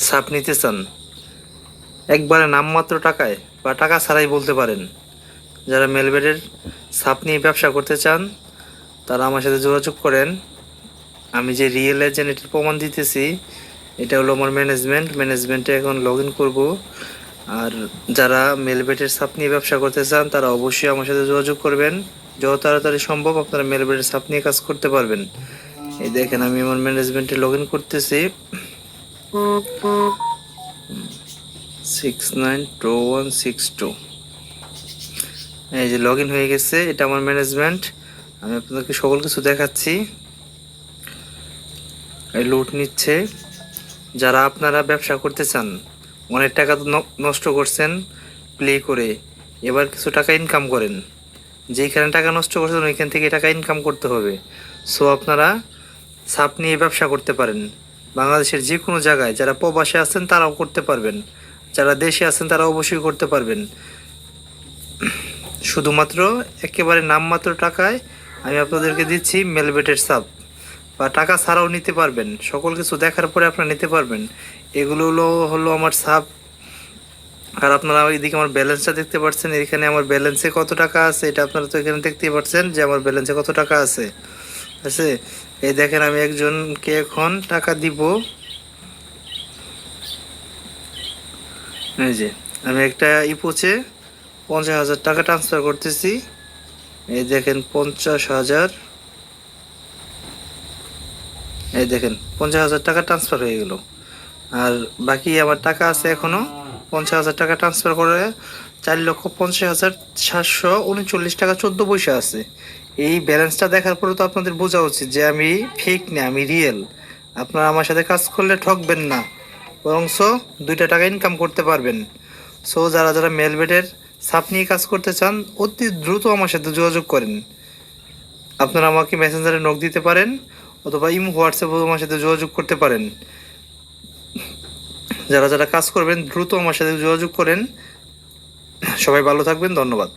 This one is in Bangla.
সাপ নিতে চান একবারে নামমাত্র টাকায় বা টাকা ছাড়াই বলতে পারেন, যারা মেলবেডের সাপ নিয়ে ব্যবসা করতে চান তারা আমার সাথে যোগাযোগ করেন। আমি যে রিয়েল এজেন্ট এটার প্রমাণ দিতেছি, এটা হলো আমার ম্যানেজমেন্টে এখন লগ ইন করবো। আর যারা মেলবেডের সাপ নিয়ে ব্যবসা করতে চান তারা অবশ্যই আমার সাথে যোগাযোগ করবেন। যত তাড়াতাড়ি সম্ভব আপনারা মেলবেডের সাপ নিয়ে কাজ করতে পারবেন। এই দেখেন আমি আমার ম্যানেজমেন্টে লগ ইন করতেছি। 692162, এই যে লগ ইন হয়ে গেছে। এটা আমার ম্যানেজমেন্ট। আমি আপনাদেরকে সকল কিছু দেখাচ্ছি। এই লুট নিচ্ছে। যারা আপনারা ব্যবসা করতে চান, অনেক টাকা তো নষ্ট করছেন প্লে করে, এবার কিছু টাকা ইনকাম করেন। যেইখানে টাকা নষ্ট করছেন ওইখান থেকে টাকা ইনকাম করতে হবে। সো আপনারা সাপ নিয়ে ব্যবসা করতে পারেন বাংলাদেশের যে কোনো জায়গায়। যারা প্রবাসে আছেন তারাও করতে পারবেন, যারা দেশে আছেন তারা অবশ্যই করতে পারবেন। শুধুমাত্র একেবারে নামমাত্র টাকায় আমি আপনাদেরকে দিচ্ছি মেলবেটের সাপ, বা টাকা ছাড়াও নিতে পারবেন। সকল কিছু দেখার পরে আপনারা নিতে পারবেন। এগুলো হলো আমার সাপ। আর আপনারা এদিকে আমার ব্যালেন্সটা দেখতে পাচ্ছেন, এখানে আমার ব্যালেন্সে কত টাকা আছে এটা আপনারা তো এখানে দেখতেই পাচ্ছেন যে আমার ব্যালেন্সে কত টাকা আছে। আছে এই দেখেন, আমি একজনকে এখন টাকা দিব। এই যে আমি একটা ইপোচে 50,000 টাকা ট্রান্সফার করতেছি। এই দেখেন 50,000, এই দেখেন 50,000 টাকা ট্রান্সফার হয়ে গেল। আর বাকি আমার টাকা আছে এখনও 50,000 টাকা ট্রান্সফার করে 4,50,739 টাকা 14 পয়সা আছে। এই ব্যালেন্সটা দেখার পরে তো আপনাদের বোঝা উচিত যে আমি ফেক না, আমি রিয়েল। আপনারা আমার সাথে কাজ করলে ঠকবেন না, বরঞ্চ 2টা টাকা ইনকাম করতে পারবেন। সো যারা যারা মেলবেডের সাপ নিয়ে কাজ করতে চান অতি দ্রুত আমার সাথে যোগাযোগ করেন। আপনারা আমাকে মেসেঞ্জারে নক দিতে পারেন অথবা ইমো হোয়াটসঅ্যাপে আমার সাথে যোগাযোগ করতে পারেন। যারা যারা কাজ করবেন দ্রুত আমার সাথে যোগাযোগ করেন। সবাই ভালো থাকবেন, ধন্যবাদ।